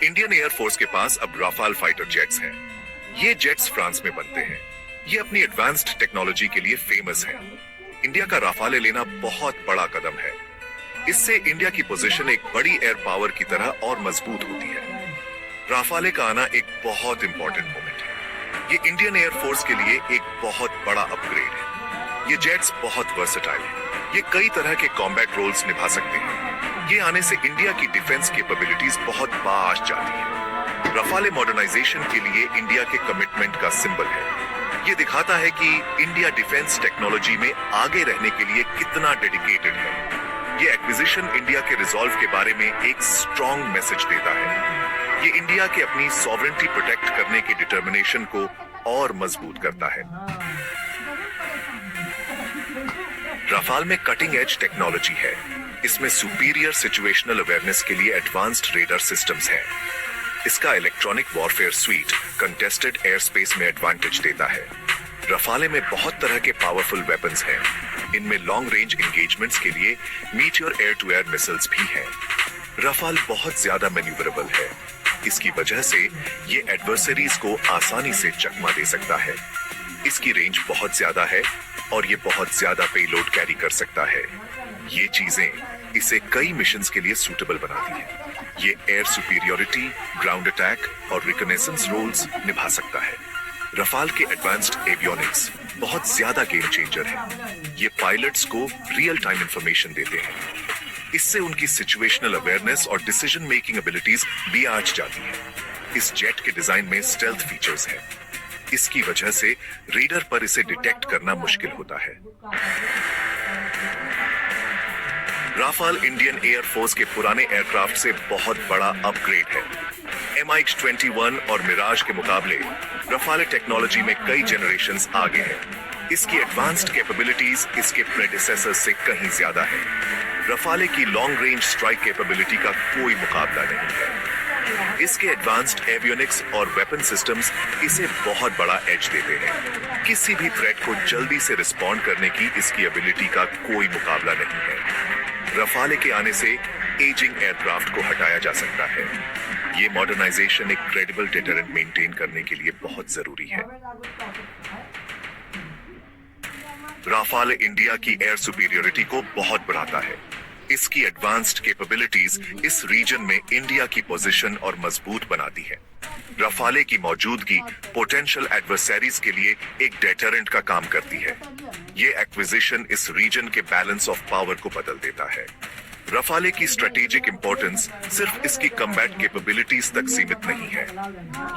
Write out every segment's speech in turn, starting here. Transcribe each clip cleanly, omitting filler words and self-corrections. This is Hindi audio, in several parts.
इंडियन एयरफोर्स के पास अब राफाल फाइटर जेट्स हैं। ये जेट्स फ्रांस में बनते हैं। ये अपनी एडवांस्ड टेक्नोलॉजी के लिए फेमस है। इंडिया का राफाले लेना बहुत बड़ा कदम है। इससे इंडिया की पोजीशन एक बड़ी एयर पावर की तरह और मजबूत होती है। राफाले का आना एक बहुत इंपॉर्टेंट मोमेंट है। ये इंडियन एयरफोर्स के लिए एक बहुत बड़ा अपग्रेड है। ये जेट्स बहुत वर्सेटाइल है। ये कई तरह के कॉम्बैट रोल्स निभा सकते हैं। ये आने से इंडिया की डिफेंस कैपेबिलिटीज बहुत बाज जाती है। राफाले मॉडर्नाइजेशन के लिए इंडिया के कमिटमेंट का सिंबल है। ये दिखाता है कि इंडिया डिफेंस टेक्नोलॉजी में आगे रहने के लिए कितना डेडिकेटेड है। ये एक्विजिशन इंडिया के रिजॉल्व के बारे में एक स्ट्रॉन्ग मैसेज देता है। ये इंडिया के अपनी सॉवरेंटी प्रोटेक्ट करने के डिटर्मिनेशन को और मजबूत करता है। राफाल में कटिंग एज टेक्नोलॉजी है। इसमें सुपीरियर सिचुएशनल अवेयरनेस के लिए एडवांस्ड रेडर सिस्टम्स हैं। इसका electronic warfare sweet contested air space में एडवांटेज देता है। रफाले में बहुत तरह के पावरफुल वेपन्स हैं। इनमें लॉन्ग रेंज एंगेजमेंट्स के लिए meteor air to air missiles भी हैं। रफाल बहुत ज्यादा मैन्यूवरेबल है। इसकी वजह से ये एडवर्सरीज को आसानी से चकमा दे सकता है। इसकी रेंज बहुत ज्यादा है और ये बहुत ज्यादा पेलोड कैरी कर सकता है। ये चीजें इसे कई मिशंस के लिए सूटेबल बनाती हैं। ये एयर सुपीरियोरिटी, ग्राउंड अटैक और रिकनेसेंस रोल्स निभा सकता है। रफाल के एडवांस्ड एवियोनिक्स बहुत ज्यादा गेम चेंजर है। ये पायलट्स को रियल टाइम इंफॉर्मेशन देते हैं। इससे उनकी सिचुएशनल अवेयरनेस और डिसीजन मेकिंग एबिलिटीज भी आंच जाती है। इस जेट के डिजाइन में स्टेल्थ फीचर्स हैं। इसकी वजह से रेडर पर इसे डिटेक्ट करना मुश्किल होता है। राफाल इंडियन एयरफोर्स के पुराने एयरक्राफ्ट से बहुत बड़ा अपग्रेड है। MiX-21 और मिराज के मुकाबले रफाले टेक्नोलॉजी में कई जनरेशंस आगे हैं। इसकी एडवांस्ड कैपेबिलिटीज इसके प्रेडिसेसर्स से कहीं ज्यादा है। रफाले की लॉन्ग रेंज स्ट्राइक कैपेबिलिटी का कोई मुकाबला नहीं है। इसके एडवांस्ड एवियोनिक्स और वेपन सिस्टम्स इसे बहुत बड़ा एज देते हैं। किसी भी थ्रेट को जल्दी से रिस्पॉन्ड करने की इसकी एबिलिटी का कोई मुकाबला नहीं है। रफाले के आने से एजिंग एयरक्राफ्ट को हटाया जा सकता है। ये मॉडर्नाइजेशन एक क्रेडिबल डिटरेंट मेंटेन करने के लिए बहुत जरूरी है। राफाल इंडिया की एयर सुपीरियोरिटी को बहुत बढ़ाता है। इसकी एडवांस्ड कैपेबिलिटीज इस रीजन में इंडिया की पोजीशन और मजबूत बनाती है। रफाले की मौजूदगी पोटेंशियल एडवर्सरीज के लिए एक डेटरेंट का काम करती है। ये एक्विजिशन इस रीजन के बैलेंस ऑफ पावर को बदल देता है। रफाले की स्ट्रेटेजिक इंपॉर्टेंस सिर्फ इसकी कम्बैट कैपेबिलिटीज तक सीमित नहीं है।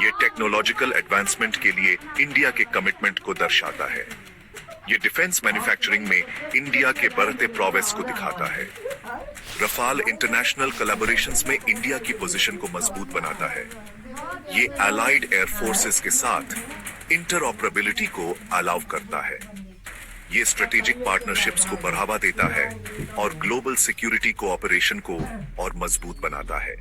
ये टेक्नोलॉजिकल एडवांसमेंट के लिए इंडिया के कमिटमेंट को दर्शाता है। ये डिफेंस मैन्युफैक्चरिंग में इंडिया के बढ़ते प्रोग्रेस को दिखाता है। रफाल इंटरनेशनल कोलैबोरेशंस में इंडिया की पोजीशन को मजबूत बनाता है। ये अलाइड एयर फोर्सेस के साथ इंटरऑपरेबिलिटी को अलाउ करता है। ये स्ट्रेटेजिक पार्टनरशिप्स को बढ़ावा देता है और ग्लोबल सिक्योरिटी कोऑपरेशन को और मजबूत बनाता है।